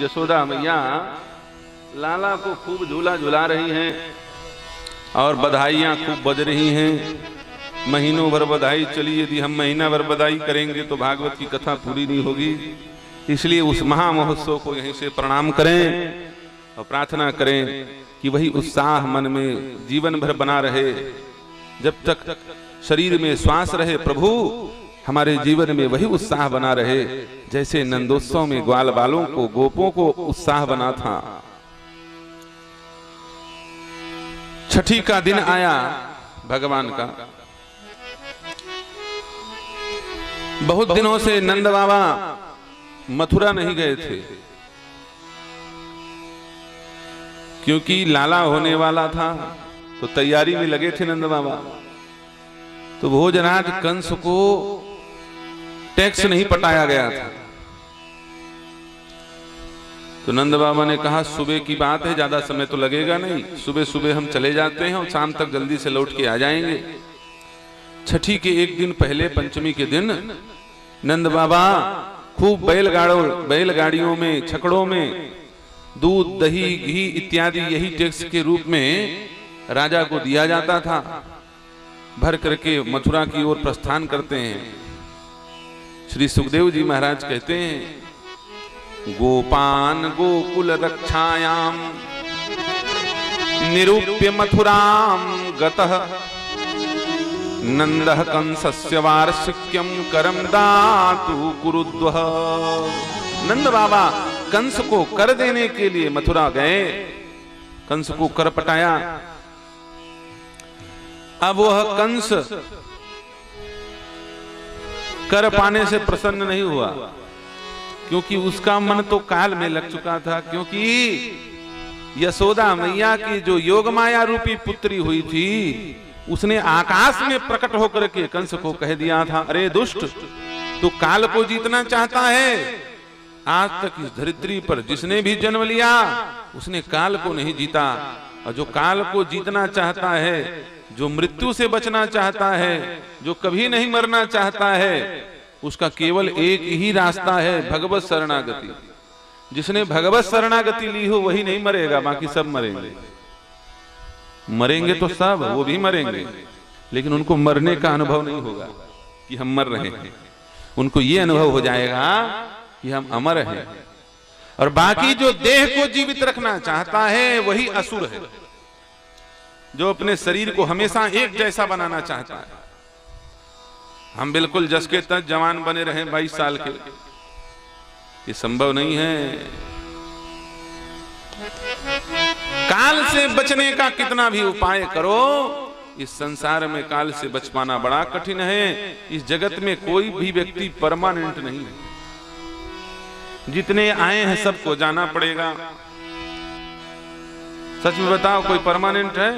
यशोदा मैया लाला को खूब झूला झुला रही हैं और बधाइयां खूब बज रही हैं। महीनों भर बधाई चली, यदि हम महीना भर बधाई करेंगे तो भागवत की कथा पूरी नहीं होगी। इसलिए उस महा महोत्सव को यहीं से प्रणाम करें और प्रार्थना करें कि वही उत्साह मन में जीवन भर बना रहे। जब तक शरीर में श्वास रहे प्रभु, हमारे जीवन में वही उत्साह बना रहे, जैसे नंदोत्सव में ग्वाल बालों को, गोपों को उत्साह बना था। छठी का दिन आया भगवान का। बहुत दिनों से नंद बाबा मथुरा नहीं गए थे, क्योंकि लाला होने वाला था तो तैयारी में लगे थे नंद बाबा। तो भोजराज कंस को टैक्स नहीं पटाया गया था, तो नंद बाबा ने कहा सुबह की बात है, ज्यादा समय तो लगेगा नहीं, सुबह सुबह हम चले जाते हैं और शाम तक जल्दी से लौट के आ जाएंगे। छठी के एक दिन पहले, पंचमी के दिन, नंद बाबा खूब बैलगाड़ियों में, छकड़ों में दूध, दही, घी इत्यादि यही टैक्स के रूप में राजा को दिया जाता था, भर करके मथुरा की ओर प्रस्थान करते हैं। श्री सुखदेव जी महाराज कहते हैं, गोपान गोकुल रक्षायाम निरूप्य मथुराम गतः नंदः कंसस्य वार्षिक्यम करम दातु कुरुद्वः। नंद बाबा कंस को कर देने के लिए मथुरा गए, कंस को कर पटाया। अब वह कंस कर पाने से प्रसन्न नहीं हुआ, क्योंकि उसका मन तो काल में लग चुका था। क्योंकि यशोदा मैया की जो योग माया रूपी पुत्री हुई थी, उसने आकाश में प्रकट होकर के कंस को कह दिया था, अरे दुष्ट, तू काल को जीतना चाहता है। आज तक इस धरित्री पर जिसने भी जन्म लिया उसने काल को नहीं जीता, और जो काल को जीतना चाहता है, जो मृत्यु से बचना चाहता है, जो कभी नहीं मरना चाहता है, उसका केवल एक ही रास्ता है, भगवत शरणागति। जिसने भगवत शरणागति ली हो वही नहीं मरेगा, बाकी सब मरेंगे। मरेंगे तो सब, वो भी मरेंगे, लेकिन उनको मरने का अनुभव नहीं होगा कि हम मर रहे हैं। उनको ये अनुभव हो जाएगा कि हम अमर हैं। और बाकी जो देह को जीवित रखना चाहता है वही असुर है, जो अपने शरीर को हमेशा एक जैसा बनाना चाहता है। हम बिल्कुल जस के तक जवान बने रहे 22 साल के, ये संभव नहीं है। काल से बचने का कितना भी उपाय करो, इस संसार में काल से बच पाना बड़ा कठिन है। इस जगत में कोई भी व्यक्ति परमानेंट नहीं है। जितने आए हैं सबको जाना पड़ेगा। सच में बताओ, कोई परमानेंट है?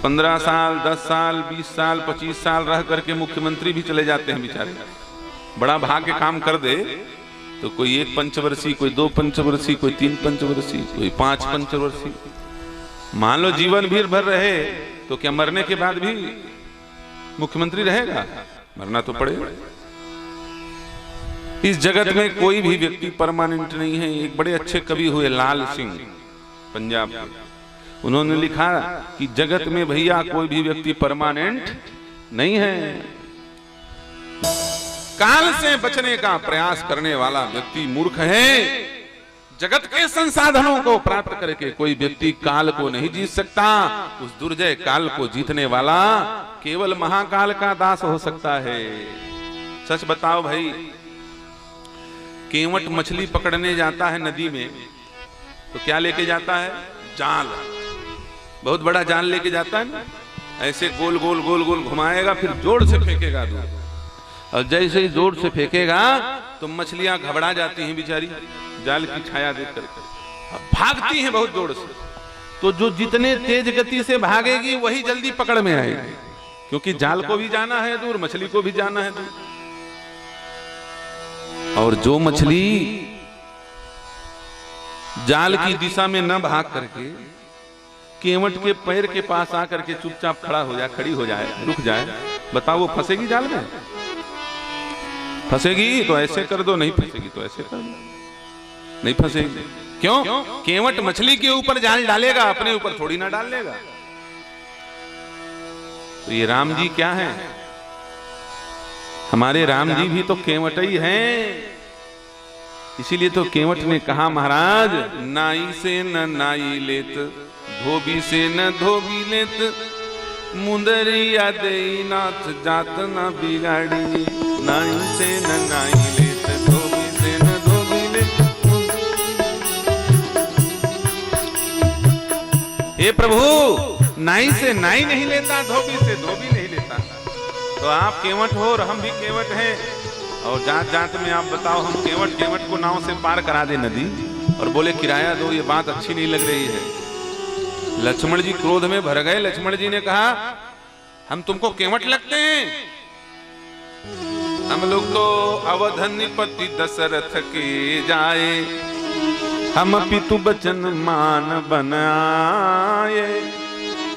15 साल, 10 साल, 20 साल, 25 साल रह करके मुख्यमंत्री भी चले जाते हैं बेचारे। बड़ा भाग्य काम कर दे तो कोई 1 पंचवर्षीय, कोई 2 पंचवर्षीय, कोई 3 पंचवर्षीय, कोई 5 पंचवर्षीय। मान लो जीवन भर रहे तो क्या मरने के बाद भी मुख्यमंत्री रहेगा? मरना तो पड़ेगा। इस जगत में कोई भी व्यक्ति परमानेंट नहीं है। एक बड़े अच्छे कवि हुए लाल सिंह, पंजाब के, उन्होंने लिखा कि जगत में भैया कोई भी व्यक्ति परमानेंट नहीं है। काल से बचने का प्रयास करने वाला व्यक्ति मूर्ख है। जगत के संसाधनों को प्राप्त करके कोई व्यक्ति काल को नहीं जीत सकता। उस दुर्जय काल को जीतने वाला केवल महाकाल का दास हो सकता है। सच बताओ भाई, केवट मछली पकड़ने जाता है नदी में तो क्या लेके जाता है? जाल। बहुत बड़ा जाल लेके जाता है ना, ऐसे गोल गोल गोल गोल घुमाएगा, फिर जोर से फेंकेगा दूर, और जैसे ही जोर से फेंकेगा तो मछलियां घबरा जाती हैं बेचारी, जाल की छाया देखकर भागती हैं बहुत जोर से। तो जो जितने तेज गति से भागेगी वही जल्दी पकड़ में आएगी, क्योंकि जाल को भी जाना है दूर, मछली को भी जाना है दूर। और जो मछली जाल की दिशा में न भाग करके केवट के पैर के पास आकर के चुपचाप खड़ी हो जाए, रुक जाए, बताओ वो फंसेगी जाल में? फंसेगी तो ऐसे कर दो, नहीं फंसेगी तो ऐसे कर दो, नहीं फंसेगी। क्यों? केवट मछली के ऊपर जाल डालेगा, अपने ऊपर थोड़ी ना डाल लेगा। तो ये राम जी क्या है? हमारे राम जी भी तो केवट ही हैं। इसीलिए तो केवट ने कहा, महाराज नाई से न नाई लेत, धोबी से न धोबी लेत, मुंदरिया देई नाथ जात न बिगाड़ी। नाई से न नाई लेत, धोबी से न धोबी लेत। हे प्रभु, नाई से नाई नहीं लेता, धोबी से धोबी नहीं लेता। तो आप केवट हो और हम भी केवट हैं, और जात जात में आप बताओ, हम केवट को नाव से पार करा दे नदी और बोले किराया दो, ये बात अच्छी नहीं लग रही है। लक्ष्मण जी क्रोध में भर गए। लक्ष्मण जी ने कहा, हम तुमको केवट लगते हैं? हम लोग तो अवधनिपति दशरथ के जाए, हम पितु बचन मान बनाए।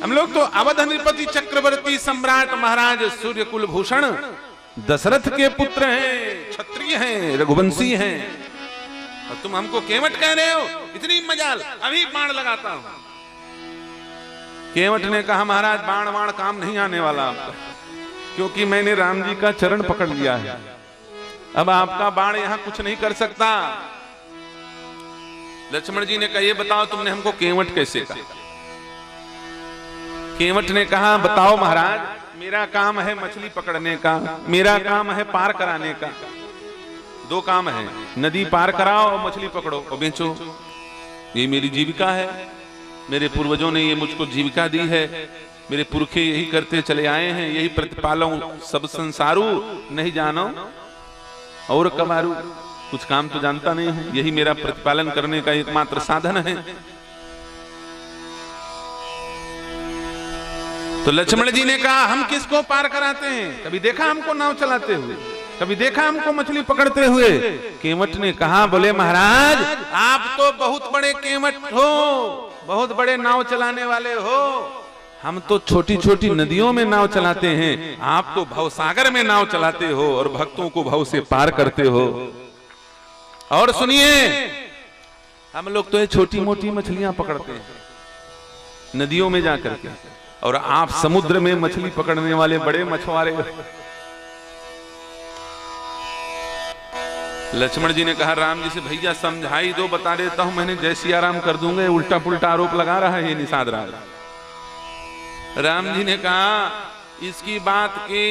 हम लोग तो अवधनिपति चक्रवर्ती सम्राट महाराज सूर्य कुलभूषण दशरथ के पुत्र हैं, क्षत्रिय हैं, रघुवंशी हैं, और तुम हमको केवट कह रहे हो? इतनी मजाल, अभी बाण लगाता हूं। केवट ने कहा, महाराज बाण वाण काम नहीं आने वाला आपका, क्योंकि मैंने राम जी का चरण पकड़ लिया है। अब आपका बाण यहां कुछ नहीं कर सकता। लक्ष्मण जी ने कहा, ये बताओ तुमने हमको केवट कैसे कहा? केवट ने कहा, बताओ महाराज, मेरा काम है मछली पकड़ने का, मेरा काम है पार कराने का। दो काम है, नदी पार कराओ और मछली पकड़ो और बेचो। ये मेरी जीविका है, मेरे पूर्वजों ने ये मुझको जीविका दी है, मेरे पुरखे यही करते चले आए हैं, यही प्रतिपालो सब संसारू, नहीं जानो और कबारू। कुछ काम तो जानता नहीं हूं, यही मेरा प्रतिपालन करने का एकमात्र साधन है। तो लक्ष्मण जी ने कहा, हम किसको पार कराते हैं? कभी देखा हमको नाव चलाते हुए? कभी देखा हमको मछली पकड़ते हुए? केवट ने कहा, बोले महाराज आप तो बहुत बड़े केवट हो, बहुत बड़े नाव चलाने वाले हो। हम तो छोटी छोटी नदियों में नाव चलाते हैं, आप तो भवसागर में नाव चलाते हो और भक्तों को भव से पार करते हो। और सुनिए, हम लोग तो ये छोटी मोटी मछलियां पकड़ते हैं नदियों में जाकर के, और आप समुद्र में मछली पकड़ने वाले बड़े मछुआरे। लक्ष्मण जी ने कहा, राम जी से भैया समझाई दो, बता देता हूं, मैंने जय सिया राम कर दूंगा, उल्टा पुल्टा आरोप लगा रहा है ये निषाद राज। राम जी ने कहा, इसकी बात के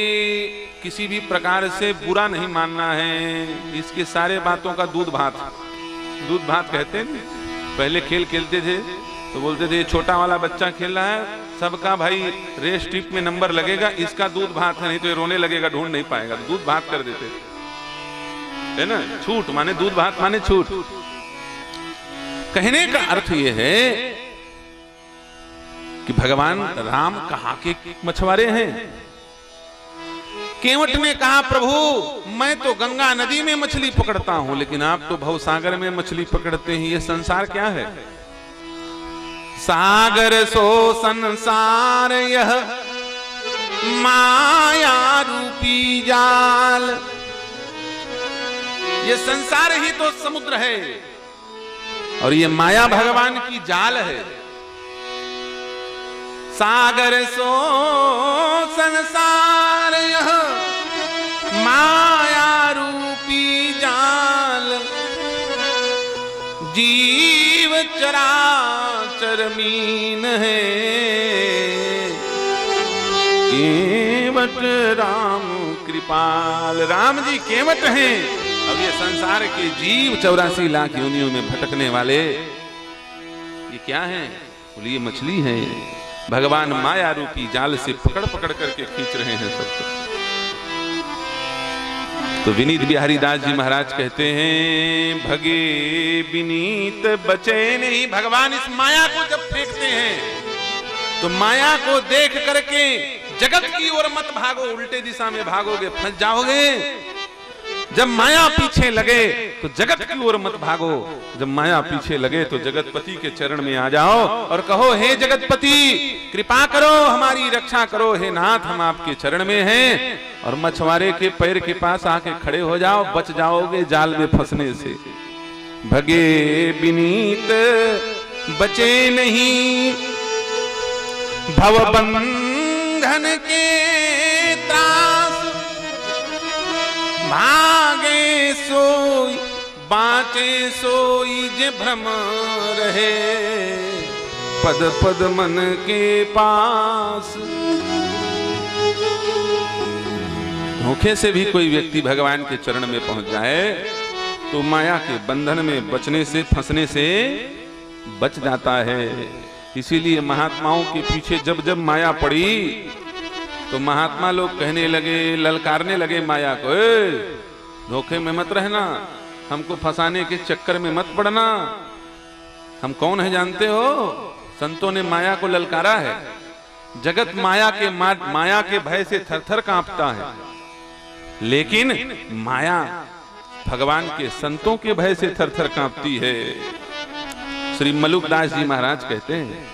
किसी भी प्रकार से बुरा नहीं मानना है, इसके सारे बातों का दूध भात कहते हैं। पहले खेल खेलते थे तो बोलते थे, छोटा वाला बच्चा खेल रहा है, सबका भाई रेस टिप में नंबर लगेगा, इसका दूध भात है, नहीं तो ये रोने लगेगा, ढूंढ नहीं पाएगा, तो दूध भात कर देते है ना। छूट माने दूध भात माने छूट। कहने का अर्थ यह है कि भगवान राम कहां के मछुआरे हैं। केवट ने कहा, प्रभु मैं तो गंगा नदी में मछली पकड़ता हूं, लेकिन आप तो भवसागर में मछली पकड़ते हैं, ये संसार क्या है? सागर सो संसार यह माया रूपी जाल। ये संसार ही तो समुद्र है और ये माया भगवान की जाल है। सागर सो संसार यह माया रूपी जाल, जीव चराचर मीन है, केवट राम कृपाल। राम जी केवट हैं और ये संसार के जीव 84 लाख योनियों में भटकने वाले ये क्या हैं? बोलिए मछली है। भगवान माया रूपी जाल से पकड़ पकड़ करके खींच रहे हैं सबको। तो विनीत बिहारी दास जी महाराज कहते हैं, भगे विनीत बचे नहीं। भगवान इस माया को जब फेंकते हैं तो माया को देख करके जगत की ओर मत भागो, उल्टे दिशा में भागोगे फंस जाओगे। जब माया पीछे लगे तो जगत की ओर मत भागो, जब माया पीछे लगे तो जगतपति के चरण में आ जाओ और कहो, हे जगतपति कृपा करो, हमारी रक्षा करो, हे नाथ हम आपके चरण में हैं। और मछुआरे के पैर के पास आके खड़े हो जाओ, बच जाओगे जाल में फंसने से। भगे विनीत बचे नहीं, भव बंधन के त्रास, भागे सोई बाँचे सोई जे भ्रम रहे, पद पद मन के पास। धोखे से भी कोई व्यक्ति भगवान के चरण में पहुंच जाए तो माया के बंधन में बचने से, फंसने से बच जाता है। इसीलिए महात्माओं के पीछे जब जब माया पड़ी तो महात्मा लोग कहने लगे, ललकारने लगे माया को, धोखे में मत रहना, हमको फंसाने के चक्कर में मत पड़ना, हम कौन है जानते हो। संतों ने माया को ललकारा है। जगत माया के भय से थरथर कांपता है, लेकिन माया भगवान के संतों के भय से थरथर कांपती है। श्री मलुकदास जी महाराज कहते हैं,